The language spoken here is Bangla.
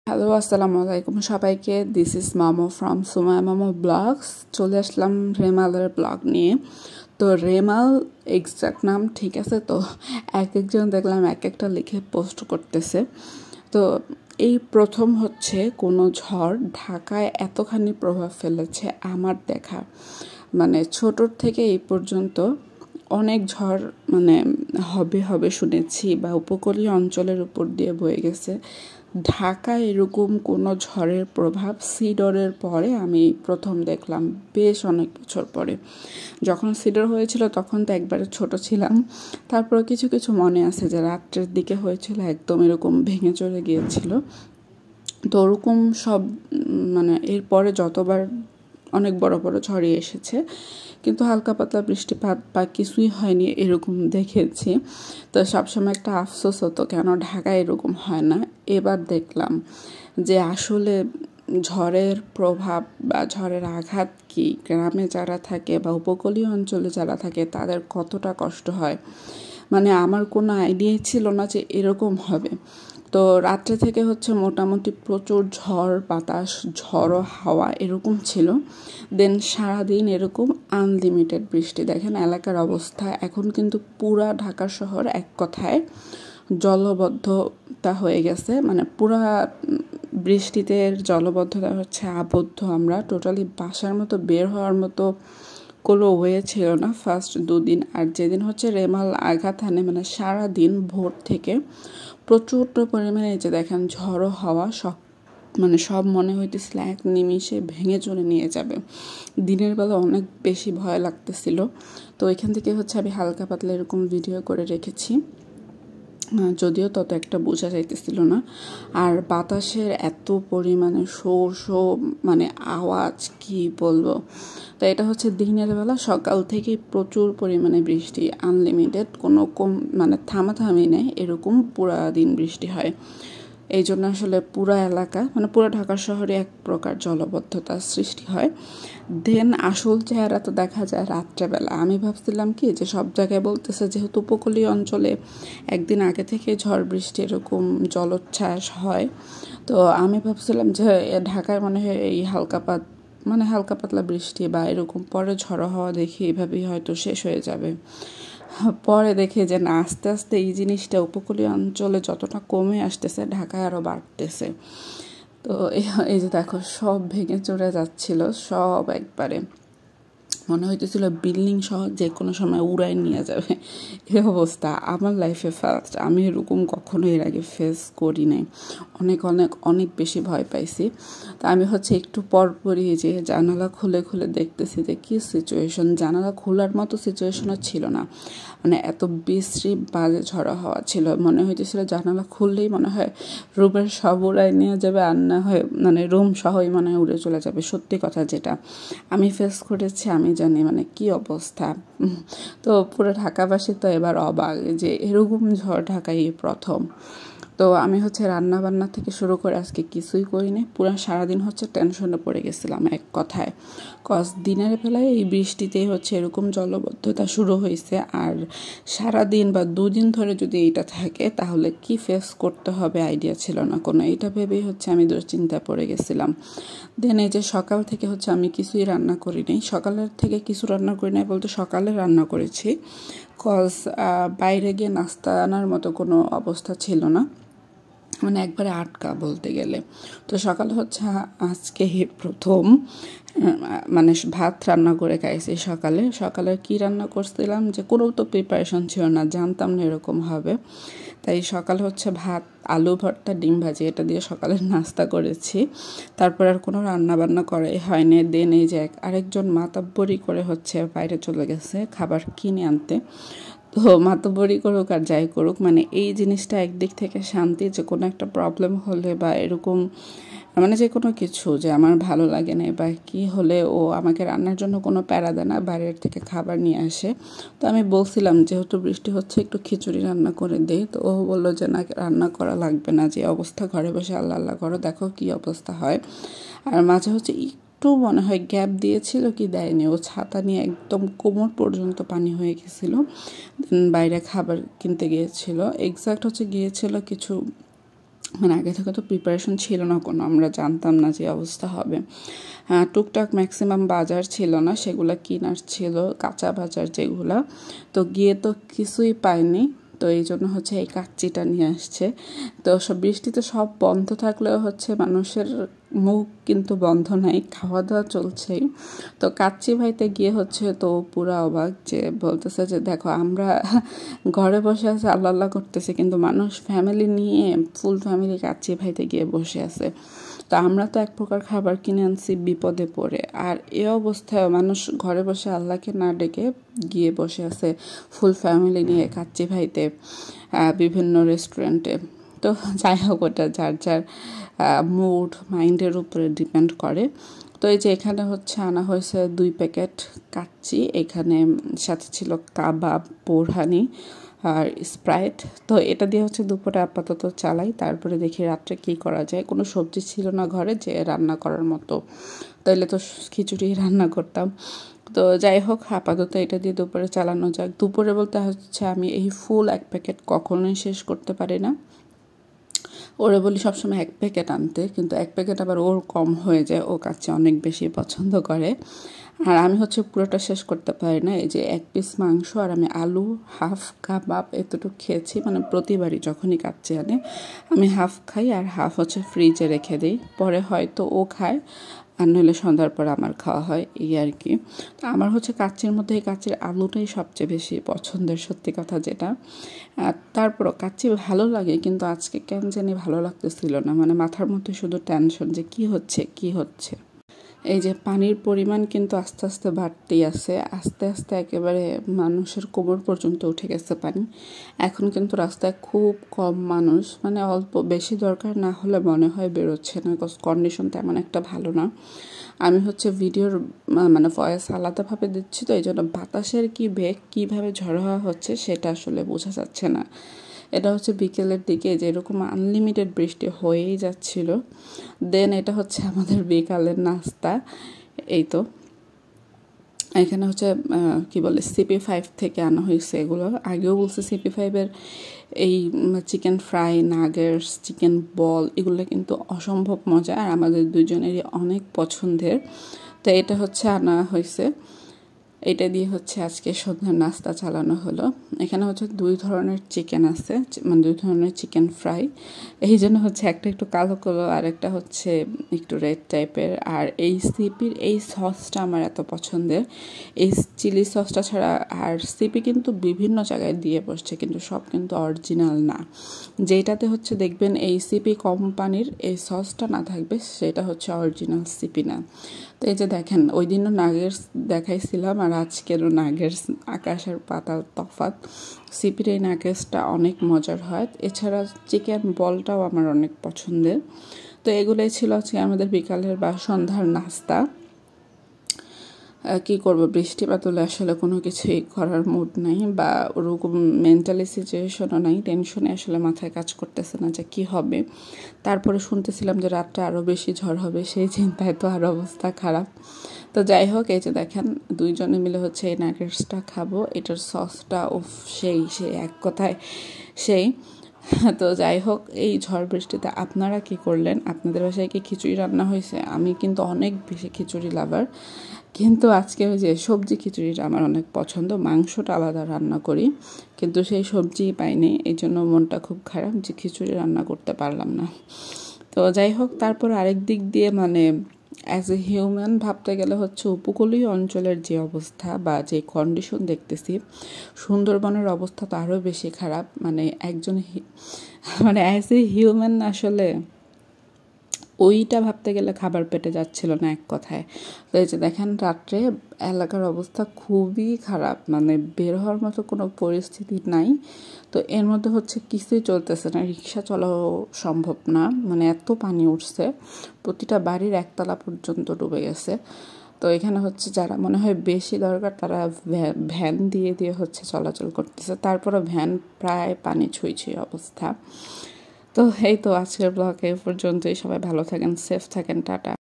হ্যালো, আসসালামু আলাইকুম সবাইকে। This is Mamo from Sumaiya Mamo vlogs. চলে আসলাম রেমালের ব্লগ নিয়ে। তো রেমাল এক্সাক্ট নাম ঠিক আছে, তো একজন দেখলাম এক একটা লিখে পোস্ট করতেছে। তো এই প্রথম হচ্ছে কোনো ঝড় ঢাকায় এতখানি প্রভাব ফেলেছে আমার দেখা, মানে ছোটোর থেকে এই পর্যন্ত অনেক ঝড় হবে হবে শুনেছি বা উপকূলীয় অঞ্চলের উপর দিয়ে বয়ে গেছে। ঢাকায় এরকম কোনো ঝড়ের প্রভাব সিডরের পরে আমি প্রথম দেখলাম, বেশ অনেক বছর পরে। যখন সিডর হয়েছিল তখন তো একবারে ছোট ছিলাম, তারপর কিছু কিছু মনে আছে যে রাত্রের দিকে হয়েছিল, একদম এরকম ভেঙে চলে গিয়েছিল। তো ওরকম সব এরপরে যতবার অনেক বড় বড় ঝড়ই এসেছে, কিন্তু হালকা পাতলা বৃষ্টিপাত বা কিছুই হয়নি এরকম দেখেছি। তো সবসময় একটা আফসোস হতো কেন ঢাকায় এরকম হয় না। এবার দেখলাম যে আসলে ঝড়ের প্রভাব বা ঝড়ের আঘাত কি গ্রামে যারা থাকে বা উপকূলীয় অঞ্চলে যারা থাকে তাদের কতটা কষ্ট হয়। আমার কোনো আইডিয়াই ছিল না যে এরকম হবে। তো রাত্রে থেকে হচ্ছে মোটামুটি প্রচুর ঝড় বাতাস, ঝড়ো হাওয়া এরকম ছিল। দেন সারাদিন এরকম আনলিমিটেড বৃষ্টি। দেখেন এলাকার অবস্থা এখন কিন্তু পুরা ঢাকা শহর এক কথায় জলবদ্ধতা হয়ে গেছে। পুরা বৃষ্টিতে জলবদ্ধতা হচ্ছে আবদ্ধ। আমরা টোটালি বাসার মতো বের হওয়ার মতো কোনো ওয়ে ছিল না ফার্স্ট দুদিন। আর যেদিন হচ্ছে রেমাল আঘাত হানে, সারাদিন ভোর থেকে প্রচুর পরিমাণে এই যে দেখেন ঝড়ো হাওয়া, সব মনে হইতেছিল এক নিমিষে ভেঙে চলে নিয়ে যাবে। দিনের বেলা অনেক বেশি ভয় লাগতেছিল। তো এখান থেকে হচ্ছে আমি হালকা পাতলা এরকম ভিডিও করে রেখেছি, যদিও তত একটা বোঝা যাইতেছিল না। আর বাতাসের এত পরিমাণে শো আওয়াজ কি বলবো। তো এটা হচ্ছে দিনের বেলা, সকাল থেকে প্রচুর পরিমাণে বৃষ্টি, আনলিমিটেড, কোনো থামাথামি নেই, এরকম পুরা দিন বৃষ্টি হয়। এই জন্য আসলে পুরা এলাকা পুরো ঢাকা শহরে এক প্রকার জলবদ্ধতার সৃষ্টি হয়। দেন আসল চেহারা তো দেখা যায় রাত্রেবেলা। আমি ভাবছিলাম কি যে সব জায়গায় বলতেছে যেহেতু উপকূলীয় অঞ্চলে একদিন আগে থেকে ঝড় বৃষ্টি এরকম জলোচ্ছ্বাস হয়, তো আমি ভাবছিলাম যে ঢাকায় মনে হয় এই হালকা পাতলা বৃষ্টি বা এরকম পরে ঝড়ো হওয়া দেখি এভাবেই হয়তো শেষ হয়ে যাবে। পরে দেখে যে না, আস্তে আস্তে এই জিনিসটা উপকূলীয় অঞ্চলে যতটা কমে আসতেছে ঢাকায় আরও বাড়তেছে। তো এই যে দেখো সব ভেঙে চড়ে যাচ্ছিল, সব একবারে মনে হইতেছিল বিল্ডিং সহ যে কোনো সময় উড়াই নিয়ে যাবে, এই অবস্থা। আমার লাইফে ফার্স্ট, আমি এরকম কখনো এর আগে ফেস করি নাই। অনেক অনেক অনেক বেশি ভয় পাইছি। তা আমি হচ্ছে একটু পরপরই যে জানালা খুলে খুলে দেখতেছি যে কী সিচুয়েশন। জানালা খোলার মতো সিচুয়েশনও ছিল না, এত বিশ্রী বাজে ঝড়ো হওয়া ছিল। মনে হইতেছিল জানালা খুললেই মনে হয় রুমের সব উড়াই নিয়ে যাবে, আর না হয় রুম সহই মনে হয় উড়ে চলে যাবে। সত্যি কথা যেটা আমি ফেস করেছি আমি জানি কি অবস্থা। তো পুরো ঢাকাবাসী তো এবার অবাক যে এরকম ঝড় ঢাকায় প্রথম। তো আমি হচ্ছে রান্না বান্না থেকে শুরু করে আজকে কিছুই করিনি। পুরো সারাদিন হচ্ছে টেনশনে পড়ে গেছিলাম এক কথায়। দিনের বেলায় এই বৃষ্টিতেই হচ্ছে এরকম জলবদ্ধতা শুরু হয়েছে, আর সারাদিন বা দুদিন ধরে যদি এইটা থাকে তাহলে কি ফেস করতে হবে আইডিয়া ছিল না কোনো। এটা ভেবেই হচ্ছে আমি দুশ্চিন্তায় পড়ে গেছিলাম। দেন এই যে সকাল থেকে হচ্ছে আমি কিছুই রান্না করিনি। সকালের থেকে কিছু রান্না করি নাই বলতে সকালে রান্না করেছি, বাইরে গিয়ে নাস্তা আনার মতো কোনো অবস্থা ছিল না, একবারে আটকা বলতে গেলে। তো সকালে হচ্ছে আজকে প্রথম ভাত রান্না করে খাইছি। সকালে কি রান্না করছিলাম যে কোনো তো প্রিপারেশন ছিল না, জানতাম না এরকম হবে। তাই সকালে হচ্ছে ভাত, আলু ভর্তা, ডিম ভাজি, এটা দিয়ে সকালের নাস্তা করেছি। তারপর আর কোনো রান্না বান্না করাই হয়নি। দেন এই যে আরেকজন মাতাব্বরি করে হচ্ছে বাইরে চলে গেছে খাবার কিনে আনতে। তো মাতব্বরি করুক আর যাই করুক, এই জিনিসটা একদিক থেকে শান্তি যে কোনো একটা প্রবলেম হলে বা এরকম যে কোনো কিছু যে আমার ভালো লাগে না বা কি হলে ও আমাকে রান্নার জন্য কোনো প্যারা দেয় না, বাইরের থেকে খাবার নিয়ে আসে। তো আমি বলছিলাম যেহেতু বৃষ্টি হচ্ছে একটু খিচুড়ি রান্না করে দেই, তো ও বললো যে না, রান্না করা লাগবে না, যে অবস্থা ঘরে বসে আল্লাহ আল্লাহ করো, দেখো কি অবস্থা হয়। আর মাঝে হচ্ছে একটু মনে হয় গ্যাপ দিয়েছিল কি দেয়নি, ও ছাতা নিয়ে একদম কোমর পর্যন্ত পানি হয়ে গেছিল। বাইরে খাবার কিনতে গিয়েছিল, এক্সাক্ট হচ্ছে গিয়েছিল কিছু মানে আগে থেকে তো প্রিপারেশন ছিল না কোনো, আমরা জানতাম না যে অবস্থা হবে। টুকটাক ম্যাক্সিমাম বাজার ছিল না, সেগুলো কিনার ছিল, কাঁচা বাজার যেগুলো। তো গিয়ে তো কিছুই পাইনি, তো এই জন্য হচ্ছে এই কাচ্চিটা নিয়ে আসছে। তো সব বৃষ্টিতে সব বন্ধ থাকলেও হচ্ছে মানুষের মুখ কিন্তু বন্ধ নাই, খাওয়া দাওয়া চলছেই। তো কাচ্চি ভাইতে গিয়ে হচ্ছে তো পুরা অবাক, যে বলতেছে যে দেখো আমরা ঘরে বসে আছে আল্লাহ আল্লাহ করতেছে, কিন্তু মানুষ ফ্যামিলি নিয়ে ফুল ফ্যামিলি কাচ্চি ভাইতে গিয়ে বসে আছে। তো আমরা তো এক প্রকার খাবার কিনে আনছি বিপদে পড়ে, আর এ অবস্থায় মানুষ ঘরে বসে আল্লাহকে না ডেকে গিয়ে বসে আছে ফুল ফ্যামিলি নিয়ে কাচ্চি ভাইতে বিভিন্ন রেস্টুরেন্টে। তো যাই হোক, ওটা যার যার মুড মাইন্ডের উপরে ডিপেন্ড করে। তো এই যে এখানে হচ্ছে আনা হয়েছে 2 প্যাকেট কাচ্চি, এখানে সাথে ছিল কাবাব, বোরহানি আর স্প্রাইট। তো এটা দিয়ে হচ্ছে দুপুরে আপাতত চালাই, তারপরে দেখি রাত্রে কি করা যায়। কোনো সবজি ছিল না ঘরে যে রান্না করার মতো, তাইলে তো খিচুড়ি রান্না করতাম। তো যাই হোক, আপাতত এটা দিয়ে দুপুরে চালানো যাক। দুপুরে বলতে হচ্ছে আমি এই ফুল 1 প্যাকেট কখনোই শেষ করতে পারি না। ওরে বলি সবসময় 1 প্যাকেট আনতে, কিন্তু 1 প্যাকেট আবার ওর কম হয়ে যায়, ও কাচ্চি অনেক বেশি পছন্দ করে। আর আমি হচ্ছে পুরোটা শেষ করতে পারি না। এই যে 1 পিস মাংস আর আমি আলু, হাফ কাবাব এতটুকু খেয়েছি। মানে প্রতিবারই যখনই কাচ্চি আনে আমি হাফ খাই, আর হাফ হচ্ছে ফ্রিজে রেখে দিই, পরে হয়তো ও খায়, আর নইলে সন্ধ্যার পর আমার খাওয়া হয়, এই আর কি। তো আমার হচ্ছে কাচ্চির মধ্যে এই কাচ্চির আলুটাই সবচেয়ে বেশি পছন্দের, সত্যি কথা যেটা। তারপরও কাচ্চি ভালো লাগে, কিন্তু আজকে কেন জানি ভালো লাগতেছিল না। মানে মাথার মধ্যে শুধু টেনশন যে কি হচ্ছে কি হচ্ছে। এই যে পানির পরিমাণ কিন্তু আস্তে আস্তে বাড়তেই আছে, আস্তে আস্তে একেবারে মানুষের কোমর পর্যন্ত উঠে গেছে পানি। এখন কিন্তু রাস্তায় খুব কম মানুষ, মানে অল্প, বেশি দরকার না হলে মনে হয় বেরোচ্ছে না, বিকজ কন্ডিশন তেমন একটা ভালো না। আমি হচ্ছে ভিডিওর মানে ভয়েস আলাদাভাবে দিচ্ছি, তো এই জন্য বাতাসের কি বেগ কীভাবে ঝড় হওয়া হচ্ছে সেটা আসলে বোঝা যাচ্ছে না। এটা হচ্ছে বিকেলের দিকে যেরকম আনলিমিটেড বৃষ্টি হয়েই যাচ্ছিল। দেন এটা হচ্ছে আমাদের বিকালের নাস্তা। এই তো এখানে হচ্ছে কি বলে CP5 থেকে আনা হয়েছে এগুলো। আগেও বলছে CP5-এর এই চিকেন ফ্রাই, নাগেটস, চিকেন বল এগুলো কিন্তু অসম্ভব মজা, আর আমাদের দুজনেরই অনেক পছন্দের। তো এটা হচ্ছে আনা হয়েছে, এটা দিয়ে হচ্ছে আজকে সন্ধ্যার নাস্তা চালানো হলো। এখানে হচ্ছে 2 ধরনের চিকেন আছে, মানে 2 ধরনের চিকেন ফ্রাই। এই জন্য হচ্ছে একটা একটু কালো কালো আর একটা হচ্ছে একটু রেড টাইপের। আর এই সিপির এই সসটা আমার এত পছন্দের, এই চিলি সসটা ছাড়া। আর সিপি কিন্তু বিভিন্ন জায়গায় দিয়ে বসছে, কিন্তু সব কিন্তু অরিজিনাল না। যেটাতে হচ্ছে দেখবেন এই সিপি কোম্পানির এই সসটা না থাকবে, সেটা হচ্ছে অরিজিনাল সিপি না। তো এই যে দেখেন, ওই দিনও নাগেটস দেখাইছিলাম, আর আজকেরও নাগেটস, আকাশ আর পাতাল তফাৎ। সিপির এই নাগেটসটা অনেক মজার হয়। এছাড়া চিকেন বলটাও আমার অনেক পছন্দের। তো এগুলোই ছিল আজকে আমাদের বিকালের বা সন্ধ্যার নাস্তা। কি করব, বৃষ্টি বাদলে আসলে কোনো কিছুই করার মুড নাই, বা ওরকম মেন্টালি সিচুয়েশনও নাই। টেনশনে আসলে মাথায় কাজ করতেছে না যে কি হবে। তারপরে শুনতেছিলাম যে রাতটা আরও বেশি ঝড় হবে, সেই চিন্তায় তো আরও অবস্থা খারাপ। তো যাই হোক, এই যে দেখেন দুইজনে মিলে হচ্ছে এই নাগেটসটা খাবো। এটার সসটা সেই এক কথায় সেই। তো যাই হোক, এই ঝড় বৃষ্টিতে আপনারা কি করলেন? আপনাদের বাসায় কি খিচুড়ি রান্না হয়েছে? আমি কিন্তু অনেক বেশি খিচুড়ি লাভার, কিন্তু আজকে ওই যে সবজি খিচুড়িটা আমার অনেক পছন্দ। মাংসটা আলাদা রান্না করি, কিন্তু সেই সবজিই পাইনি, এই জন্য মনটা খুব খারাপ যে খিচুড়ি রান্না করতে পারলাম না। তো যাই হোক, তারপর আরেক দিক দিয়ে মানে অ্যাজ এ হিউম্যান ভাবতে গেলে হচ্ছে উপকূলীয় অঞ্চলের যে অবস্থা বা যে কন্ডিশন দেখতেছি, সুন্দরবনের অবস্থা তো আরও বেশি খারাপ। মানে একজন মানে অ্যাজ এ হিউম্যান আসলে ওইটা ভাবতে গেলে খাবার পেটে যাচ্ছিল না এক কথায়। তো এই যে দেখেন রাত্রে এলাকার অবস্থা খুবই খারাপ, মানে বের হওয়ার মতো কোনো পরিস্থিতি নাই। তো এর মধ্যে হচ্ছে কিছুই চলতেছে না, রিক্সা চলাও সম্ভব না, মানে এত পানি উঠছে, প্রতিটা বাড়ির একতলা পর্যন্ত ডুবে গেছে। তো এখানে হচ্ছে যারা মনে হয় বেশি দরকার তারা ভ্যান দিয়ে দিয়ে হচ্ছে চলাচল করতেছে, তারপরে ভ্যান প্রায় পানি ছুঁই অবস্থা। তো এই তো আজকের ব্লগ এই পর্যন্তই। সবাই ভালো থাকেন, সেফ থাকেন, টাটা।